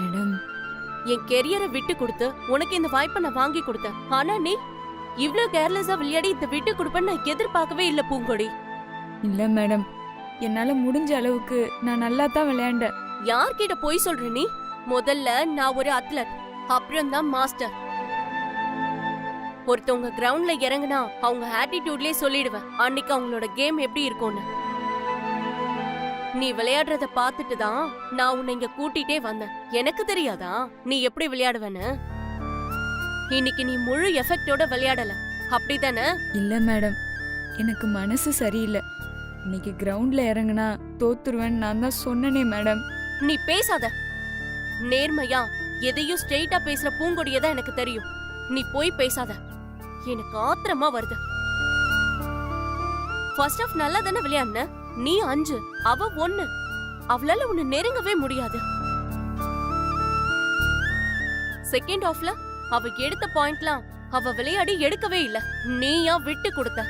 Madam என் கெரியரை விட்டு கொடுத்து உனக்கு இந்த வாய்ப்பை நான் வாங்கி கொடுத்தேன். ஆனா நீ இவ்ளோ கேர்லெஸ்ஸா விளையாடி இந்த விட்டு கொடுப்பேன்னு நான் எதிர்பார்க்கவே இல்ல பூங்கொடி. இல்ல மேடம், என்னால முடிஞ்ச அளவுக்கு நான் நல்லா தான் விளையாண்டேன். யார்கிட்ட போய் சொல்ற நீ? முதல்ல நான் ஒரு அத்லட், அப்புறம் தான் மாஸ்டர். ஒருத்தவங்க கிரவுண்ட்ல இறங்குனா அவங்க ஆட்டிடியூட்லயே சொல்லிடுவேன் அன்னைக்கு அவங்களோட கேம் எப்படி இருக்கும்னு. நீ விளையாடுறத பார்த்துட்டு தான் நான் உன்னை இங்க கூட்டிட்டே வந்தேன். எனக்கு தெரியாதா நீ எப்படி விளையாடுவேன்னு? இன்னைக்கு நீ முழு எஃபெக்டோட விளையாடல, அப்படிதானே? இல்ல மேடம், எனக்கு மனசு சரியில்லை. இன்னைக்கு கிரவுண்ட்ல இறங்குனா தோத்துருவேன்னு நான் தான் சொன்னனே மேடம். நீ பேசாத. நேர்மையா எதையும் ஸ்ட்ரெயிட்டா பேசுற பூங்கொடியே தான் எனக்கு தெரியும். நீ போய் பேசாத, எனக்கு ஆத்திரமா வருது. ஃபர்ஸ்ட் ஆஃப் நல்லா தானே விளையாடுன. நீ 5, அவ 1. அவளால உன்னை நெருங்கவே முடியாது. செகண்ட் ஆஃப்ல அவ எடுத்த பாயிண்ட்லாம் அவ விளையாடி எடுக்கவே இல்ல, நீயா விட்டு கொடுத்த.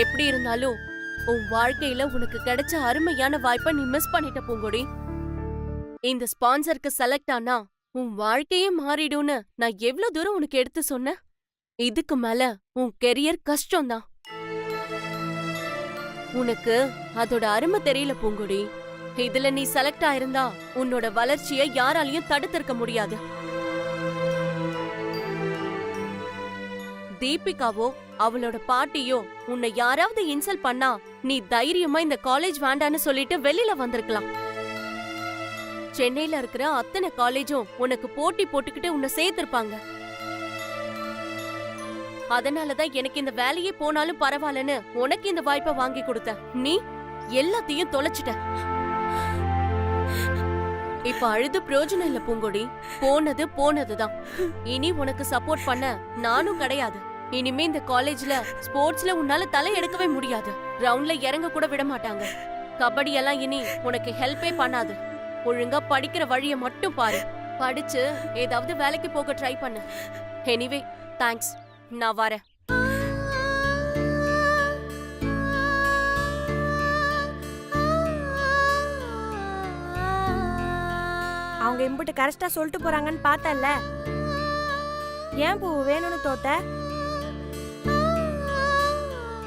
எப்படி இருந்தாலும் உன் வாழ்க்கையில உனக்கு கிடைச்ச அருமையான வாய்ப்பை நீ மிஸ் பண்ணிட்ட பூங்கொடி. இந்த ஸ்பான்சருக்கு செலக்ட் ஆனா உன் வாழ்க்கையே மாறிடும்னு நான் எவ்வளவு தூரம் உனக்கு எடுத்து சொன்னேன். இதுக்கு மேல உன் கெரியர் கஷ்டம்தான். உனக்கு அதோட அருமை தெரியல பூங்கொடி. இதுல நீ செலக்ட் ஆயிருந்தா உன்னோட வளர்ச்சியை யாராலையும் தடுத்திருக்க முடியாது. தீபிகாவோ அவளோட பாட்டியோ உன்னை யாராவது இன்சல்ட் பண்ணா நீ தைரியமா இந்த காலேஜ் வேண்டான்னு சொல்லிட்டு வெளியில வந்திருக்கலாம். சென்னையில இருக்கிற அத்தனை காலேஜும் உனக்கு போட்டி போட்டுக்கிட்டு உன்னை சேர்த்திருப்பாங்க. அதனாலதான் எனக்கு இந்த வேலையே போனாலும் பரவாயில்லன்னு உனக்கு இந்த வாய்ப்பை வாங்கி கொடுத்த. நீ எல்லாத்தையும் தொலைச்சிட்ட. இப்ப அழுது பிரயோஜனம் இல்ல பூங்கொடி. போனது போனதுதான். இனி உனக்கு சப்போர்ட் பண்ண நானும் கிடையாது. இனிமே இந்த காலேஜ்ல ஸ்போர்ட்ஸ்ல உன்னால தலை எடுக்கவே முடியாது. கிரவுண்ட்ல இறங்க கூட விட மாட்டாங்க. கபடி எல்லாம் இனி உனக்கு ஹெல்ப்பே பண்ணாது. ஒழுங்கா படிக்கிற வழிய மட்டும் பாரு. படிச்சு ஏதாவது வேலைக்கு போக ட்ரை பண்ணு. எனிவே தேங்க்ஸ், நான் வரேன். அவங்க இம்புட்டு கரெக்டா சொல்லிட்டு போறாங்கன்னு பார்த்தல. ஏன் பூ வேணும்னு தோத்த?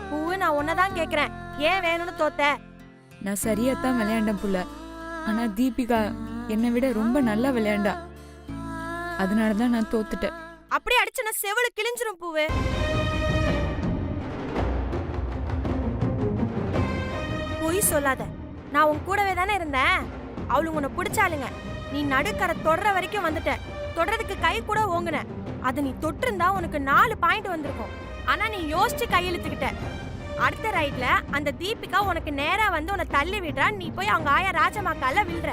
பூவு நான் உன்னதான் கேக்குறேன், ஏன் வேணும்னு தோத்த? நான் சரியாத்தான் விளையாண்டேன் புள்ள. ஆனா தீபிகா என்னை விட ரொம்ப நல்லா விளையாண்டா. அதனாலதான் நான் தோத்துட்டேன். அப்படி அடிச்சன செவளு கிழிஞ்சிரும் பூவு. பொய் சொல்லாத. நான் உன் கூடவே தானே இருந்தேன். அவளுங்க உன்னை பிடிச்சாளுங்க. நீ நடுக்கரை தொடர வரைக்கும் வந்துட்ட. தொடறதுக்கு கை கூட ஓங்குன. அது நீ தொட்டிருந்தா உனக்கு 4 பாயிண்ட் வந்திருக்கும். ஆனா நீ யோசிச்சு கையெழுத்துக்கிட்ட. அடுத்த ரைட்ல அந்த தீபிகா உனக்கு நேரா வந்து உன்னை தள்ளி விடுறா. நீ போய் அவங்க ஆயா ராஜமாக்கால விழுற.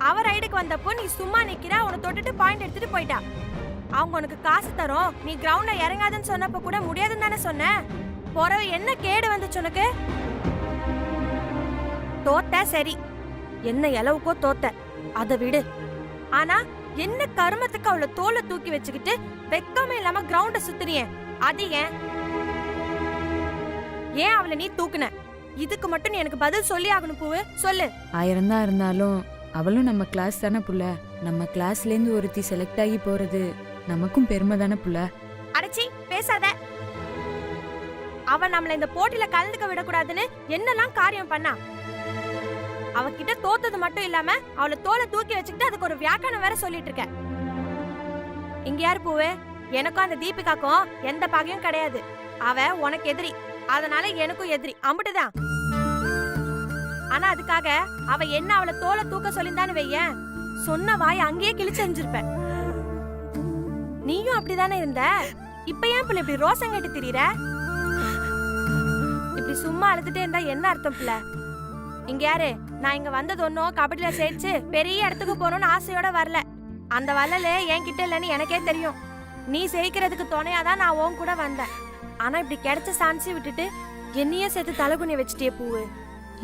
அவ ரைடுக்கு வந்தப்போ நீ சும்மா நிக்கிற. உன்னை தொட்டுட்டு பாயிண்ட் எடுத்துட்டு போயிட்டா. அவங்க உனக்கு காசு தரும், நீ கிரவுண்ட்ல இறங்காதுன்னு சொன்னப்ப கூட முடியாதுன்னு தானே சொன்ன. போறவ என்ன கேடு வந்துச்சு உனக்கு? தோத்த சரி, என்ன அளவுக்கோ தோத்த, அதை விடு. ஆனா என்ன கர்மத்துக்கு அவளை தோலை தூக்கி வச்சுக்கிட்டு வெக்கமே இல்லாம கிரவுண்ட சுத்துறிய? அது ஏன்? ஏன் அவளை நீ தூக்குன? இதுக்கு மட்டும் நீ எனக்கு பதில் சொல்லி ஆகணும் பூவு, சொல்லு. 1000 தான் இருந்தாலும் அவளும் நம்ம கிளாஸ் தானே புள்ள. நம்ம கிளாஸ்ல இருந்து ஒருத்தி செலக்ட் ஆகி போறது நமக்கும் பெருமை தானே புள்ள. அடச்சி பேசாத. அவ நம்மள இந்த போட்டியில கலந்துக்க விடக்கூடாதுன்னு என்னெல்லாம் காரியம் பண்ணா. அவகிட்ட தோத்தது மட்டும் இல்லாம அவளை தோலை தூக்கி வச்சுக்கிட்டு அதுக்கு ஒரு வியாக்கியானம் வேற சொல்லிட்டு இருக்க. இங்க யாரு பூவு? எனக்கும் அந்த தீபிகாக்கும் எந்த பகையும் கிடையாது. அவ உனக்கு எதிரி, அதனால எனக்கும் எதிரி, அம்பிட்டுதான். ஆனா அதுக்காக அவ என்ன அவளை தோலை தூக்க சொல்லிந்தான்னு வையேன், சொன்ன வாய் அங்கேயே கிழிச்செஞ்சிருப்ப. நீயும் அப்படிதானே இருந்த. இப்ப ஏன் பிள்ளை இப்படி ரோசம் கேட்டு திரியற? இப்படி சும்மா அழுதுட்டே இருந்தா என்ன அர்த்தம் பிள்ளை? இங்க யாரு? நான் இங்க வந்தது ஒன்னும் கபடியில சேர்த்து பெரிய இடத்துக்கு போகணும்னு ஆசையோட வரல. அந்த வல்லல என்கிட்ட இல்லைன்னு எனக்கே தெரியும். நீ ஜெயிக்கிறதுக்கு துணையாதான் நான் உன் கூட வந்தேன். ஆனா இப்படி கிடைச்ச சான்ஸை விட்டுட்டு என்னையே சேர்த்து தலைகுனிய வச்சுட்டே பூவு.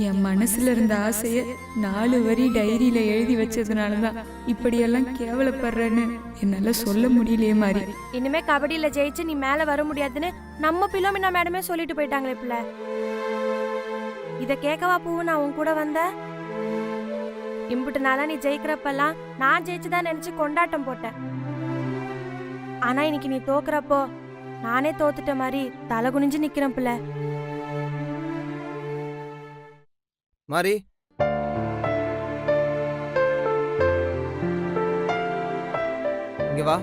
என் மனசுல இருந்த ஆசைய 4 வரி டைரியில எழுதி வச்சதுனாலதான் இப்படியெல்லாம் கேவலப்படுறேன்னு என்னால சொல்ல முடியலையே மாதிரி. இனிமே கபடியில ஜெயிச்சு நீ மேல வர முடியாதுன்னு நம்ம பிலோமினா மேடமே சொல்லிட்டு போயிட்டாங்களே பிள்ளை. இத கேட்கவா பூவு நான் உன் கூட வந்த? இம்புட்டு நாளா நீ ஜெயிக்கிறப்பெல்லாம் நான் ஜெயிச்சுதான் நினைச்சு கொண்டாட்டம் போட்டேன். ஆனா இன்னைக்கு நீ தோக்குறப்போ நானே தோத்துட்ட மாதிரி தலை குனிஞ்சு நிக்கிறேன் பிள்ளை. மாறி இங்க வா.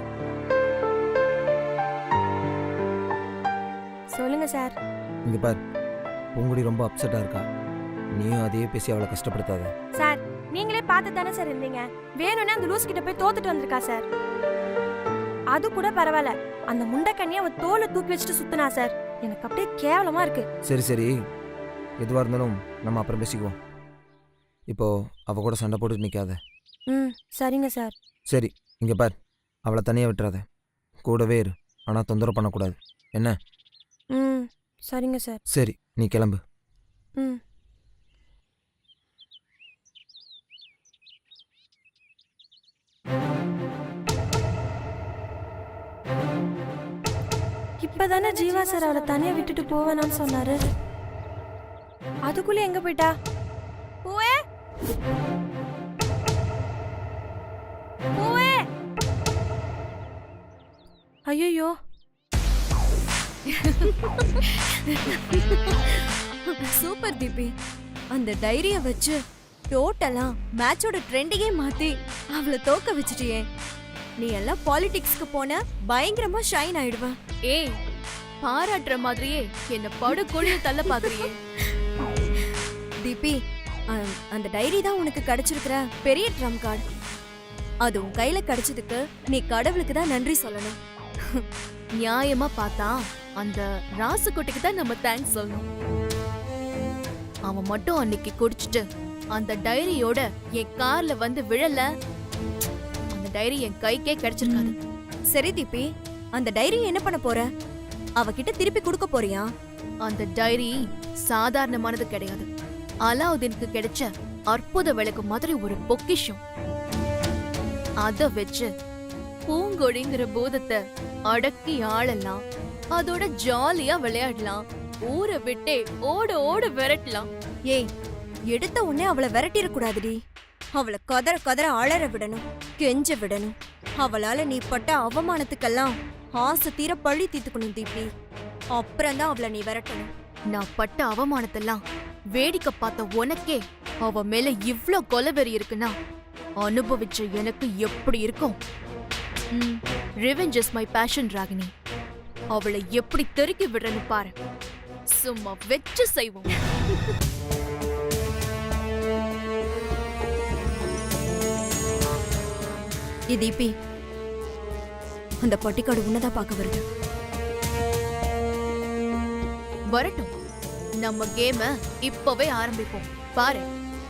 சொல்லுங்க சார். இங்க பார், பூங்குடி ரொம்ப அப்செட்டா இருக்கா. நீயும் அதையே பேசி அவளை கஷ்டப்படுத்தாத. சார் நீங்களே பார்த்து தானே சார் இருந்தீங்க. வேணும்னா அந்த லூஸ் கிட்ட போய் தோத்துட்டு வந்திருக்கா சார். அது கூட பரவாயில்ல, அந்த முண்டக்கண்ணியை அவ தோலை தூக்கி வச்சுட்டு சுத்தினா சார். எனக்கு அப்படியே கேவலமா இருக்கு. சரி சரி, எதுவா இருந்தாலும் நம்ம அப்புறம் பேசிக்குவோம். இப்போ அவ கூட சண்டை போட்டு நிக்காத. சரிங்க சார். சரி இங்க பார், அவளை தனியா விட்டுறாத. கூடவே இரு, ஆனா தொந்தரவு பண்ணக்கூடாது. என்ன? சரிங்க சார். சரி நீ கிளம்பு. இப்பதானே ஜீவா சார் அவளை தனியா விட்டுட்டு போவேனான்னு சொன்னாரு. அதுக்குள்ள எங்க போயிட்டா? பூவே பூவே, ஐயோ சூப்பர் தீபி. அந்த டைரிய வச்சு டோட்டலா மேட்சோட ட்ரெண்டையே மாத்தி அவளை தோக்க வச்சிட்டியே. நீ எல்லாம் பாலிடிக்ஸ்க்கு போன பயங்கரமா ஷைன் ஆயிடுவ. ஏய், பாராட்டுற மாதிரியே என்ன படு கொழிய தள்ள பாக்குறியே. தீபி, அந்த டைரி தான் உனக்கு கிடைச்சிருக்கிற பெரிய ட்ரம் கார்டு. அது உன் கையில கிடைச்சதுக்கு நீ கடவுளுக்கு தான் நன்றி சொல்லணும். நியாயமா பார்த்தா அந்த ராசுக்குட்டிக்கு தான் நம்ம தேங்க்ஸ் சொல்லணும். அவன் மட்டும் அன்னைக்கு குடிச்சிட்டு அந்த டைரியோட என் கார்ல வந்து விழல, அந்த டைரி என் கைக்கே கிடைச்சிருக்காது. சரி தீபி, அந்த டைரி என்ன பண்ண போற? அவகிட்ட திருப்பி கொடுக்க போறியா? அந்த டைரி சாதாரணமானது கிடையாது. அலாவுதீனுக்கு கிடைச்ச அற்புத விளக்கு மாதிரி ஒரு பொக்கிஷம். அத வச்சு பூங்கொடிங்கிற பூதத்தை அடக்கி ஆளலாம், அதோட ஜாலியா விளையாடலாம், ஊரை விட்டே ஓட ஓட விரட்டலாம். ஏய், எடுத்த உடனே அவளை விரட்டிட கூடாதுடி. அவளை கதற கதற அலற விடணும், கெஞ்ச விடணும். அவளால நீ பட்ட அவமானத்துக்கெல்லாம் ஆசை தீர பழி தீர்த்துக்கணும் தீபி. அப்புறம்தான் அவளை நீ விரட்டணும். நான் பட்ட அவமானத்தெல்லாம் வேடிக்கை பார்த்த உனக்கே அவ மேல இவ்ளோ கொலவெறி இருக்குன்னா அனுபவிச்ச எனக்கு எப்படி இருக்கும்? Revenge is my passion Ragini. அவளை எப்படி தெருக்கி விடுறேன்னு பாரு. சும்மா வெச்சு செய்வோம். தீபி, அந்த பட்டிக்காடு உன்னதான் பார்க்க வருது. வரட்டும், நம்ம கேம இப்பவே ஆரம்பிப்போம். பாரு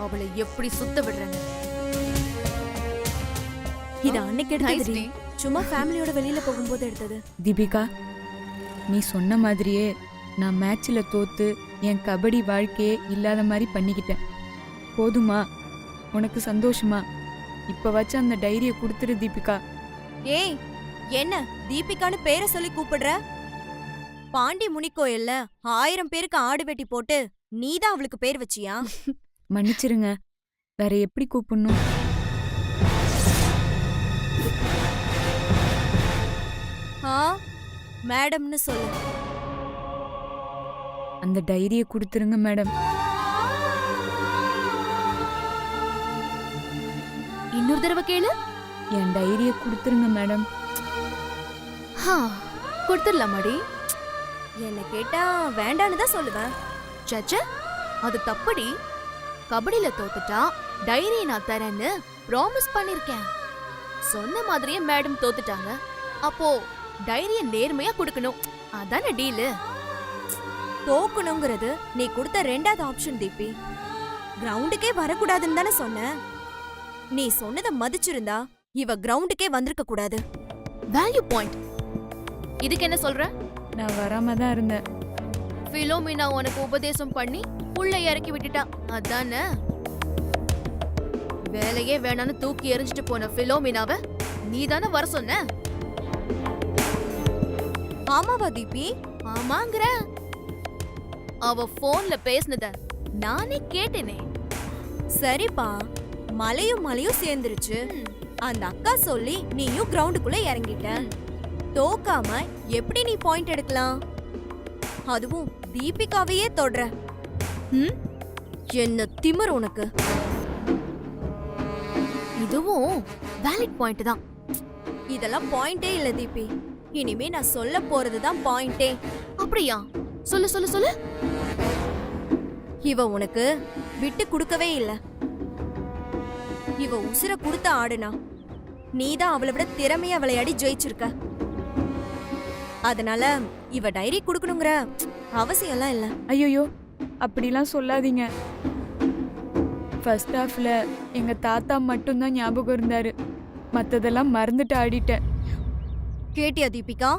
அவளை எப்படி சுத்த விடுறேன்னு. இது அன்னைக்கு எடுத்தது, சும்மா ஃபேமிலியோட வெளியில போகும்போது எடுத்தது. தீபிகா, நீ சொன்ன மாதிரியே நான் மேட்ச்ல தோத்து என் கபடி வாழ்க்கையே இல்லாத மாதிரி பண்ணிக்கிட்டேன். போதுமா? உனக்கு சந்தோஷமா? இப்ப வச்சு அந்த டைரியை கொடுத்துரு தீபிகா. ஏய், என்ன தீபிகான்னு பேரை சொல்லி கூப்பிடுற? பாண்டி முனி கோயில்ல 1000 பேருக்கு ஆடு வெட்டி போட்டு நீதான் அவளுக்கு பேர் வச்சியா? மன்னிச்சிருங்க, வேற எப்படி கூப்பிடணும்? மேடம்னு சொல்லு. அந்த டைரியை கொடுத்துருங்க மேடம். இன்னொரு தடவை கேளு. என் டைரியை கொடுத்துருங்க மேடம். கொடுத்துடலாமாடி? என்ன கேட்டா வேண்டான்னு தான் சொல்லுவேன். சச்ச, அது தப்படி. கபடியில தோத்துட்டா டைரியை நான் தரேன்னு ப்ராமிஸ் பண்ணிருக்கேன். சொன்ன மாதிரியே மேடம் தோத்துட்டாங்க. அப்போ டைரிய நேர்மையா கொடுக்கணும். அதானே டீலு. தோக்கணுங்கிறது நீ கொடுத்த 2வது ஆப்ஷன் தீபி. கிரவுண்டுக்கே வரக்கூடாதுன்னு தானே சொன்ன. நீ சொன்னதை மதிச்சிருந்தா இவ கிரவுண்டுக்கே வந்திருக்க கூடாது. Value point. இதுக்கு என்ன சொல்ற? நான் வராம தான் இருந்தேன். பிலோமினா உனக்கு உபதேசம் பண்ணி உள்ள இறக்கி விட்டுட்டா, அதானே? வேலையே வேணான்னு தூக்கி எறிஞ்சிட்டு போன பிலோமினாவை நீ தானே வர சொன்ன? ஆமாவா தீபி? ஆமாங்கற. அவ போன்ல பேசினத நானே கேட்டேனே. சரிப்பா, மலையும் மலையும் சேர்ந்துருச்சு. அந்த அக்கா சொல்லி நீயும் கிரவுண்டுக்குள்ள இறங்கிட்ட. தோக்காம எப்படி நீ பாயிண்ட் எடுக்கலாம்? அதுவும் தீபிகாவையே தொடுற. ம்? என்ன திமிர் உனக்கு? இதுவும் வேலிட் பாயிண்ட் தான். இதெல்லாம் பாயிண்டே இல்ல தீபி. இனிமே நான் சொல்ல போறதுதான் பாயிண்டே. அப்படியா? சொல்லு சொல்லு சொல்லு. இவ உனக்கு விட்டு கொடுக்கவே இல்ல. இவ உசுர கொடுத்த ஆடுனா நீதான் அவளை விட திறமையா விளையாடி ஜெயிச்சிருக்க. அதனால இவ டைரி கொடுக்கணுங்கிற அவசியம்லாம் இல்ல. ஐயோயோ அப்படிலாம் சொல்லாதீங்க. ஃபர்ஸ்ட் ஹாஃப்ல எங்க தாத்தா மட்டும்தான் ஞாபகம் இருந்தாரு. மத்ததெல்லாம் மறந்துட்டு ஆடிட்டேன். கேட்டியா தீபிகா?